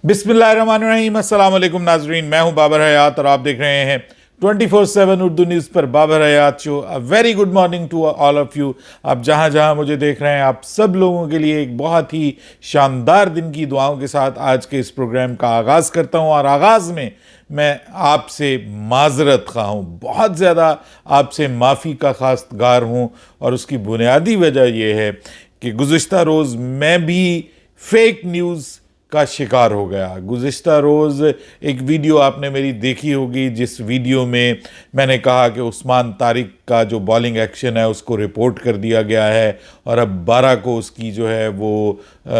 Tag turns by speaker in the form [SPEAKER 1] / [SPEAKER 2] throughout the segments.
[SPEAKER 1] बिस्मिल्लाहिर्रहमानिर्रहीम, अस्सलाम वालेकुम नाजरीन। मैं हूं बाबर हयात और आप देख रहे हैं 24/7 उर्दू न्यूज़ पर Babar Hayat show. A very good morning to all of you. आप जहां जहां मुझे देख रहे हैं, आप सब लोगों के लिए एक बहुत ही शानदार दिन की दुआओं के साथ आज के इस प्रोग्राम का आगाज़ करता हूं। और आगाज़ में मैं आपसे माजरत खा हूँ, बहुत ज़्यादा आपसे माफ़ी का खास्तगार हूँ। और उसकी बुनियादी वजह यह है कि गुज़िश्ता रोज़ मैं भी फेक न्यूज़ का शिकार हो गया। गुज़िश्ता रोज़ एक वीडियो आपने मेरी देखी होगी, जिस वीडियो में मैंने कहा कि उस्मान तारिक का जो बॉलिंग एक्शन है उसको रिपोर्ट कर दिया गया है और अब 12 को उसकी जो है वो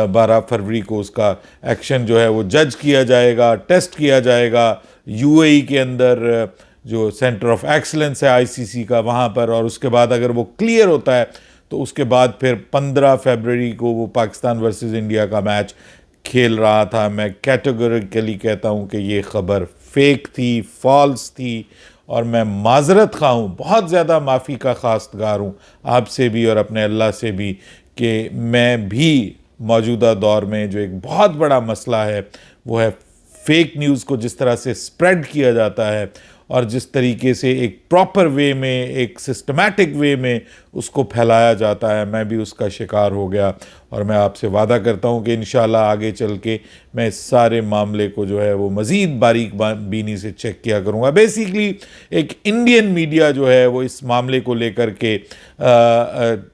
[SPEAKER 1] 12 फरवरी को उसका एक्शन जो है वो जज किया जाएगा, टेस्ट किया जाएगा यूएई के अंदर, जो सेंटर ऑफ एक्सलेंस है आईसीसी का वहाँ पर। और उसके बाद अगर वो क्लियर होता है तो उसके बाद फिर 15 फरवरी को वो पाकिस्तान वर्सेस इंडिया का मैच खेल रहा था। मैं कैटेगोरिकली कहता हूँ कि ये ख़बर फेक थी, फॉल्स थी और मैं माजरत खा हूँ, बहुत ज़्यादा माफ़ी का खास्तगार हूँ आपसे भी और अपने अल्लाह से भी कि मैं भी मौजूदा दौर में जो एक बहुत बड़ा मसला है वो है फेक न्यूज़ को जिस तरह से स्प्रेड किया जाता है और जिस तरीके से एक प्रॉपर वे में, एक सिस्टमैटिक वे में उसको फैलाया जाता है, मैं भी उसका शिकार हो गया। और मैं आपसे वादा करता हूँ कि इंशाल्लाह आगे चल के मैं इस सारे मामले को जो है वो मज़ीद बारीक बीनी से चेक किया करूँगा। बेसिकली एक इंडियन मीडिया जो है वो इस मामले को लेकर के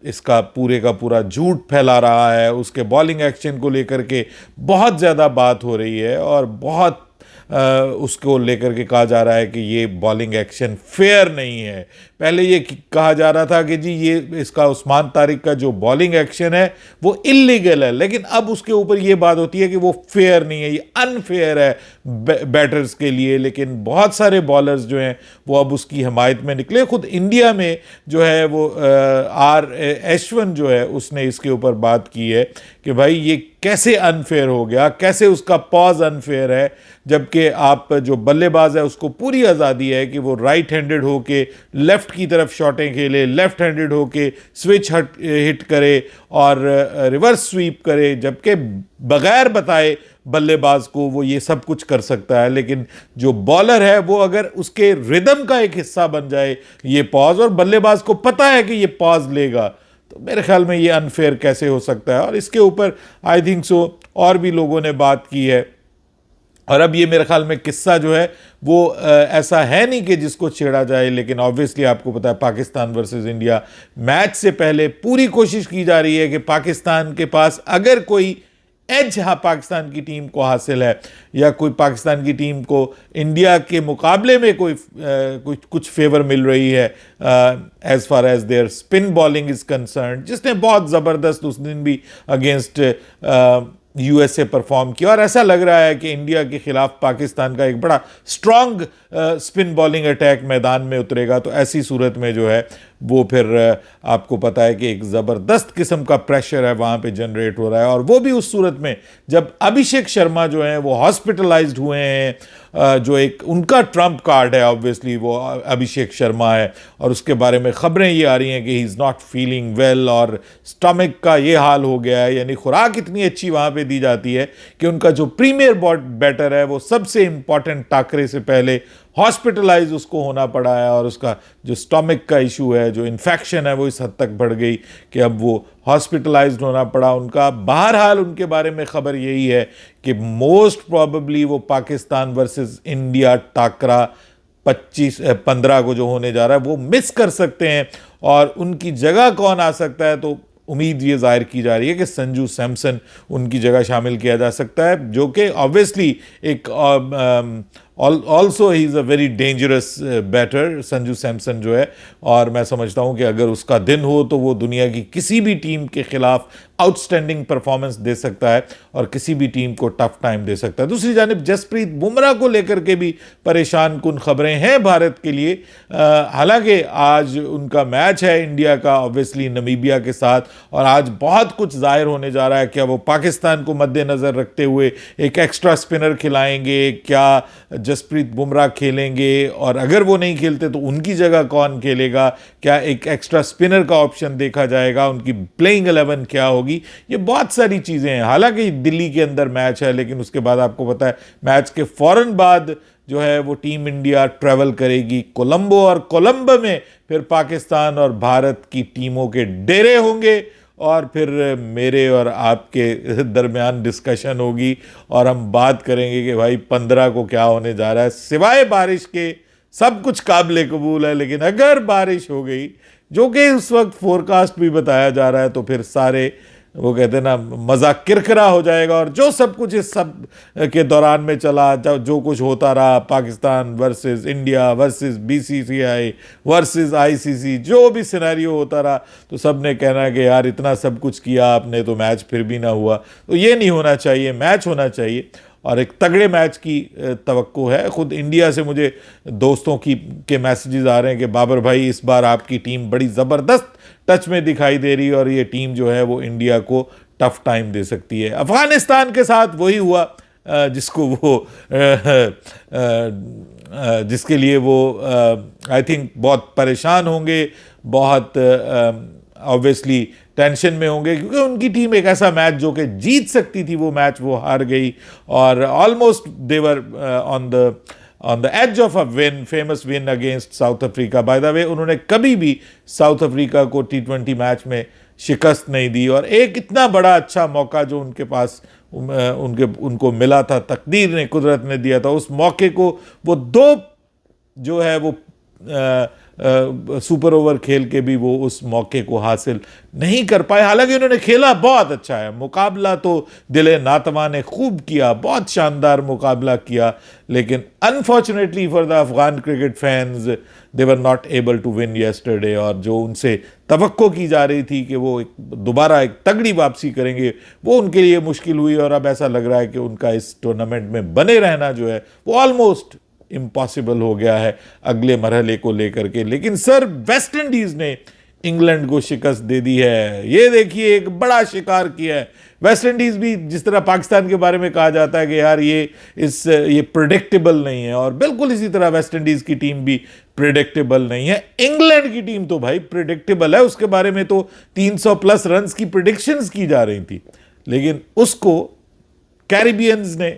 [SPEAKER 1] इसका पूरे का पूरा झूठ फैला रहा है। उसके बॉलिंग एक्शन को लेकर के बहुत ज़्यादा बात हो रही है और बहुत उसको लेकर के कहा जा रहा है कि ये बॉलिंग एक्शन फेयर नहीं है। पहले ये कहा जा रहा था कि जी ये इसका उस्मान तारिक का जो बॉलिंग एक्शन है वो इल्लीगल है, लेकिन अब उसके ऊपर ये बात होती है कि वो फेयर नहीं है, ये अनफेयर है बैटर्स के लिए। लेकिन बहुत सारे बॉलर्स जो हैं वो अब उसकी हिमायत में निकले। खुद इंडिया में जो है वो आर एशवन जो है उसने इसके ऊपर बात की है कि भाई ये कैसे अनफेयर हो गया, कैसे उसका पॉज अनफेयर है, जबकि आप जो बल्लेबाज है उसको पूरी आज़ादी है कि वो राइट हैंडेड होके लेफ़्ट की तरफ शॉटें खेले, लेफ़्ट हैंडेड होके स्विच हिट करे और रिवर्स स्वीप करे, जबकि बग़ैर बताए बल्लेबाज को वो ये सब कुछ कर सकता है। लेकिन जो बॉलर है वो अगर उसके रिदम का एक हिस्सा बन जाए ये पॉज, और बल्लेबाज को पता है कि ये पॉज लेगा, तो मेरे ख्याल में ये अनफेयर कैसे हो सकता है। और इसके ऊपर आई थिंक सो और भी लोगों ने बात की है। और अब ये मेरे ख्याल में किस्सा जो है वो ऐसा है नहीं कि जिसको छेड़ा जाए, लेकिन ऑब्वियसली आपको पता है पाकिस्तान वर्सेस इंडिया मैच से पहले पूरी कोशिश की जा रही है कि पाकिस्तान के पास अगर कोई एज पाकिस्तान की टीम को हासिल है या कोई पाकिस्तान की टीम को इंडिया के मुकाबले में कुछ फेवर मिल रही है as far as their spin bowling is concern, जिसने बहुत ज़बरदस्त उस दिन भी अगेंस्ट यूएसए परफॉर्म किया। और ऐसा लग रहा है कि इंडिया के खिलाफ पाकिस्तान का एक बड़ा स्ट्रॉन्ग स्पिन बॉलिंग अटैक मैदान में उतरेगा। तो ऐसी सूरत में जो है वो फिर आपको पता है कि एक ज़बरदस्त किस्म का प्रेशर है वहाँ पे जनरेट हो रहा है। और वो भी उस सूरत में जब अभिषेक शर्मा जो हैं वो हॉस्पिटलाइज्ड हुए हैं, जो एक उनका ट्रम्प कार्ड है ऑब्वियसली वो अभिषेक शर्मा है, और उसके बारे में ख़बरें ये आ रही हैं कि he is not feeling well और स्टमक का ये हाल हो गया है। यानी खुराक इतनी अच्छी वहाँ पे दी जाती है कि उनका जो प्रीमियर बैटर है वो सबसे इम्पॉर्टेंट टाकरे से पहले हॉस्पिटलाइज उसको होना पड़ा है, और उसका जो स्टमक का इशू है, जो इन्फेक्शन है, वो इस हद तक बढ़ गई कि अब वो हॉस्पिटलाइज्ड होना पड़ा उनका। बहरहाल उनके बारे में ख़बर यही है कि मोस्ट प्रॉबेबली वो पाकिस्तान वर्सेस इंडिया टाकरा 15 को जो होने जा रहा है वो मिस कर सकते हैं। और उनकी जगह कौन आ सकता है, तो उम्मीद ये जाहिर की जा रही है कि संजू सैमसन उनकी जगह शामिल किया जा सकता है, जो कि ऑब्वियसली एक ऑल्सो ही is a very dangerous batter Sanju Samson जो है। और मैं समझता हूँ कि अगर उसका दिन हो तो वो दुनिया की किसी भी टीम के खिलाफ आउटस्टैंडिंग परफॉर्मेंस दे सकता है और किसी भी टीम को टफ टाइम दे सकता है। दूसरी जानिब जसप्रीत बुमराह को लेकर के भी परेशान कुन खबरें हैं भारत के लिए। हालांकि आज उनका मैच है इंडिया का ऑब्वियसली नमीबिया के साथ, और आज बहुत कुछ जाहिर होने जा रहा है। क्या वो पाकिस्तान को मद्देनज़र रखते हुए एक एक्स्ट्रा स्पिनर खिलाएंगे, क्या जसप्रीत बुमराह खेलेंगे, और अगर वो नहीं खेलते तो उनकी जगह कौन खेलेगा, क्या एक एक्स्ट्रा स्पिनर का ऑप्शन देखा जाएगा, उनकी प्लेइंग 11 क्या होगी, ये बहुत सारी चीज़ें हैं। हालांकि दिल्ली के अंदर मैच है, लेकिन उसके बाद आपको पता है मैच के फ़ौरन बाद जो है वो टीम इंडिया ट्रैवल करेगी कोलंबो, और कोलंबो में फिर पाकिस्तान और भारत की टीमों के डेरे होंगे, और फिर मेरे और आपके दरमियान डिस्कशन होगी और हम बात करेंगे कि भाई 15 को क्या होने जा रहा है। सिवाय बारिश के सब कुछ काबिल कबूल है, लेकिन अगर बारिश हो गई, जो कि उस वक्त फोरकास्ट भी बताया जा रहा है, तो फिर सारे वो कहते हैं ना मज़ा किरकिरा हो जाएगा। और जो सब कुछ इस सब के दौरान में चला, जो कुछ होता रहा, Pakistan versus India versus BCCI versus ICC, जो भी सिनेरियो होता रहा, तो सब ने कहना है कि यार इतना सब कुछ किया आपने तो मैच फिर भी ना हुआ। तो ये नहीं होना चाहिए, मैच होना चाहिए, और एक तगड़े मैच की तवक्को है। ख़ुद इंडिया से मुझे दोस्तों के मैसेजेस आ रहे हैं कि बाबर भाई इस बार आपकी टीम बड़ी ज़बरदस्त टच में दिखाई दे रही है, और ये टीम जो है वो इंडिया को टफ टाइम दे सकती है। अफ़गानिस्तान के साथ वही हुआ जिसको वो जिसके लिए वो आई थिंक बहुत परेशान होंगे, बहुत ऑब्वियसली टेंशन में होंगे, क्योंकि उनकी टीम एक ऐसा मैच जो कि जीत सकती थी, वो मैच वो हार गई, और almost they were on the edge of a win, famous win against South Africa. By the way उन्होंने कभी भी साउथ अफ्रीका को T20 मैच में शिकस्त नहीं दी, और एक इतना बड़ा अच्छा मौका जो उनके पास उनको मिला था, तकदीर ने, कुदरत ने दिया था, उस मौके को वो दो जो है वो सुपर ओवर खेल के भी वो उस मौके को हासिल नहीं कर पाए। हालांकि उन्होंने खेला बहुत अच्छा है, मुकाबला तो दिले नातमा ने खूब किया, बहुत शानदार मुकाबला किया, लेकिन unfortunately for the Afghan cricket fans they were not able to win yesterday. और जो उनसे तवक्को की जा रही थी कि वो दोबारा एक तगड़ी वापसी करेंगे, वो उनके लिए मुश्किल हुई, और अब ऐसा लग रहा है कि उनका इस टूर्नामेंट में बने रहना जो है वो ऑलमोस्ट इम्पॉसिबल हो गया है अगले मरहले को लेकर के। लेकिन सर वेस्ट इंडीज़ ने इंग्लैंड को शिकस्त दे दी है, ये देखिए एक बड़ा शिकार किया है। वेस्ट इंडीज़ भी जिस तरह पाकिस्तान के बारे में कहा जाता है कि यार ये प्रिडिक्टेबल नहीं है, और बिल्कुल इसी तरह वेस्ट इंडीज़ की टीम भी प्रिडिक्टेबल नहीं है। इंग्लैंड की टीम तो भाई प्रिडिक्टेबल है, उसके बारे में तो 300+ रन्स की प्रिडिक्शंस की जा रही थी, लेकिन उसको कैरिबियंस ने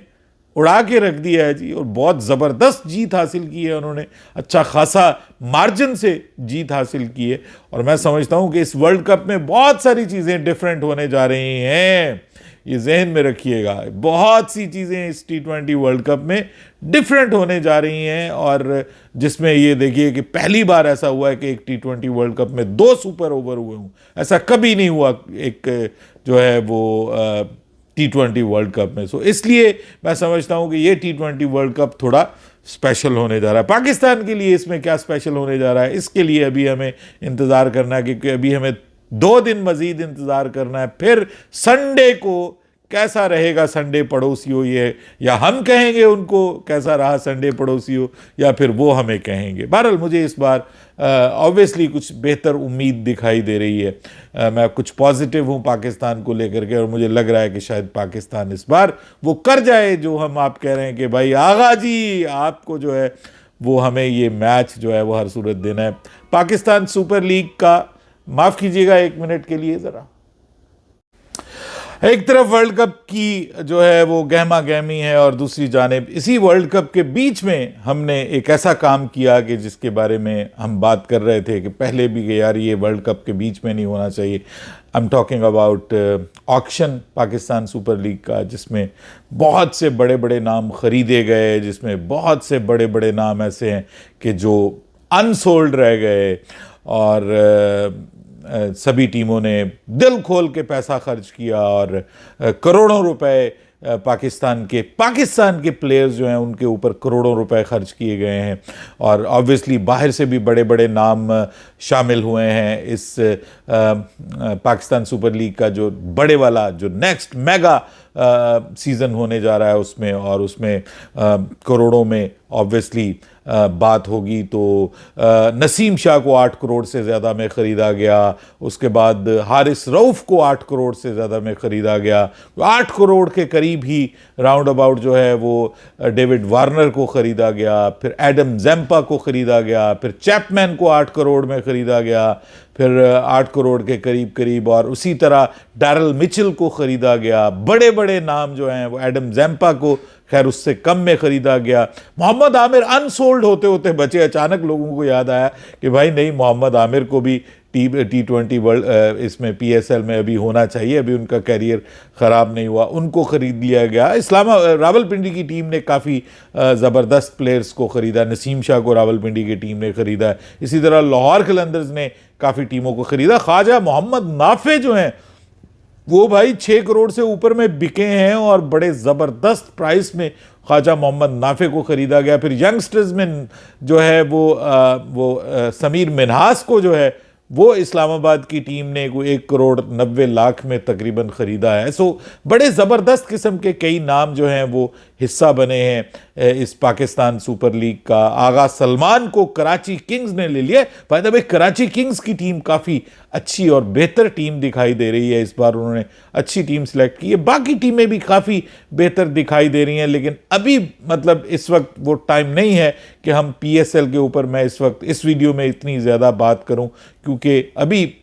[SPEAKER 1] उड़ा के रख दिया है जी, और बहुत ज़बरदस्त जीत हासिल की है उन्होंने, अच्छा खासा मार्जिन से जीत हासिल की है। और मैं समझता हूं कि इस वर्ल्ड कप में बहुत सारी चीज़ें डिफरेंट होने जा रही हैं, ये जहन में रखिएगा। बहुत सी चीज़ें इस T20 वर्ल्ड कप में डिफरेंट होने जा रही हैं, और जिसमें ये देखिए कि पहली बार ऐसा हुआ है कि एक T20 वर्ल्ड कप में 2 सुपर ओवर हुए हों, ऐसा कभी नहीं हुआ एक जो है वो T20 वर्ल्ड कप में। सो इसलिए मैं समझता हूं कि ये T20 वर्ल्ड कप थोड़ा स्पेशल होने जा रहा है। पाकिस्तान के लिए इसमें क्या स्पेशल होने जा रहा है, इसके लिए अभी हमें इंतज़ार करना है, क्योंकि अभी हमें 2 दिन मज़ीद इंतज़ार करना है। फिर संडे को कैसा रहेगा संडे पड़ोसियों, ये या हम कहेंगे उनको कैसा रहा संडे पड़ोसियों, या फिर वो हमें कहेंगे। बहरहाल मुझे इस बार ऑब्वियसली कुछ बेहतर उम्मीद दिखाई दे रही है। मैं कुछ पॉजिटिव हूँ पाकिस्तान को लेकर के, और मुझे लग रहा है कि शायद पाकिस्तान इस बार वो कर जाए जो हम आप कह रहे हैं कि भाई आगा जी आपको जो है वो हमें ये मैच जो है वो हर सूरत देना है। पाकिस्तान सुपर लीग का, माफ़ कीजिएगा 1 मिनट के लिए ज़रा, एक तरफ वर्ल्ड कप की जो है वो गहमा गहमी है, और दूसरी जानिब इसी वर्ल्ड कप के बीच में हमने एक ऐसा काम किया कि जिसके बारे में हम बात कर रहे थे कि पहले भी कि यार ये वर्ल्ड कप के बीच में नहीं होना चाहिए। I am talking about auction Pakistan super league का, जिसमें बहुत से बड़े बड़े नाम खरीदे गए, जिसमें बहुत से बड़े बड़े नाम ऐसे हैं कि जो अनसोल्ड रह गए, और सभी टीमों ने दिल खोल के पैसा खर्च किया, और करोड़ों रुपए पाकिस्तान के प्लेयर्स जो हैं उनके ऊपर करोड़ों रुपए खर्च किए गए हैं। और ऑब्वियसली बाहर से भी बड़े बड़े नाम शामिल हुए हैं इस पाकिस्तान सुपर लीग का जो बड़े वाला जो नेक्स्ट मेगा सीज़न होने जा रहा है उसमें, और उसमें करोड़ों में ऑब्वियसली बात होगी। तो नसीम शाह को 8 करोड़ से ज़्यादा में ख़रीदा गया, उसके बाद हारिस रऊफ़ को 8 करोड़ से ज़्यादा में ख़रीदा गया, 8 करोड़ के करीब ही राउंड अबाउट जो है वो डेविड वार्नर को ख़रीदा गया, फिर एडम ज़ैम्पा को ख़रीदा गया, फिर चैपमैन को 8 करोड़ में ख़रीदा गया, फिर 8 करोड़ के करीब, और उसी तरह डैरल मिचेल को ख़रीदा गया। बड़े बड़े नाम जो हैं वो, एडम ज़ैम्पा को खैर उससे कम में ख़रीदा गया। मोहम्मद आमिर अनसोल्ड होते होते बचे। अचानक लोगों को याद आया कि भाई नहीं, मोहम्मद आमिर को भी T20 वर्ल्ड इसमें PSL में अभी होना चाहिए, अभी उनका कैरियर ख़राब नहीं हुआ, उनको ख़रीद लिया गया। रावलपिंडी की टीम ने काफ़ी ज़बरदस्त प्लेयर्स को ख़रीदा। नसीम शाह को रावलपिंडी की टीम ने ख़रीदा। इसी तरह लाहौर कलंदर्स ने काफ़ी टीमों को ख़रीदा। ख्वाजा मोहम्मद नाफे जो हैं वो भाई 6 करोड़ से ऊपर में बिके हैं, और बड़े ज़बरदस्त प्राइस में ख्वाजा मोहम्मद नाफे को ख़रीदा गया। फिर यंगस्टर्स में जो है वो समीर मिन्हास को जो है वो इस्लामाबाद की टीम ने 1 करोड़ 90 लाख में तकरीबन ख़रीदा है। सो बड़े ज़बरदस्त किस्म के कई नाम जो हैं वो हिस्सा बने हैं इस पाकिस्तान सुपर लीग का। आगा सलमान को कराची किंग्स ने ले लिया। Bye the way, Karachi Kings की टीम काफ़ी अच्छी और बेहतर टीम दिखाई दे रही है। इस बार उन्होंने अच्छी टीम सेलेक्ट की है। बाकी टीमें भी काफ़ी बेहतर दिखाई दे रही हैं, लेकिन अभी मतलब इस वक्त वो टाइम नहीं है कि हम PSL के ऊपर मैं इस वक्त इस वीडियो में इतनी ज़्यादा बात करूं, क्योंकि अभी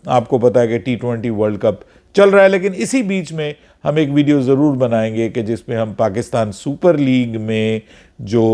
[SPEAKER 1] आपको पता है कि T20 वर्ल्ड कप चल रहा है। लेकिन इसी बीच में हम एक वीडियो ज़रूर बनाएंगे कि जिसमें हम पाकिस्तान सुपर लीग में जो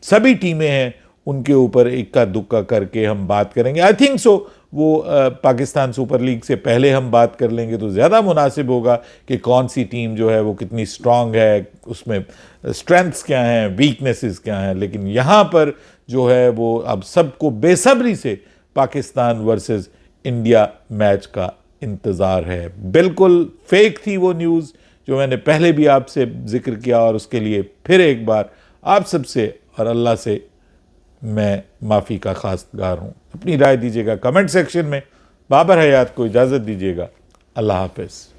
[SPEAKER 1] सभी टीमें हैं उनके ऊपर इक्का दुक्का करके हम बात करेंगे। आई थिंक सो वो पाकिस्तान सुपर लीग से पहले हम बात कर लेंगे तो ज़्यादा मुनासिब होगा कि कौन सी टीम जो है वो कितनी स्ट्रांग है, उसमें स्ट्रेंथ्स क्या हैं, वीकनेसेस क्या हैं। लेकिन यहाँ पर जो है वो अब सबको बेसब्री से पाकिस्तान वर्सेस इंडिया मैच का इंतज़ार है। बिल्कुल फेक थी वो न्यूज़ जो मैंने पहले भी आपसे जिक्र किया, और उसके लिए फिर एक बार आप सबसे और अल्लाह से मैं माफ़ी का खासगार हूँ। अपनी राय दीजिएगा कमेंट सेक्शन में। बाबर हयात को इजाज़त दीजिएगा। अल्लाह हाफ़िज़।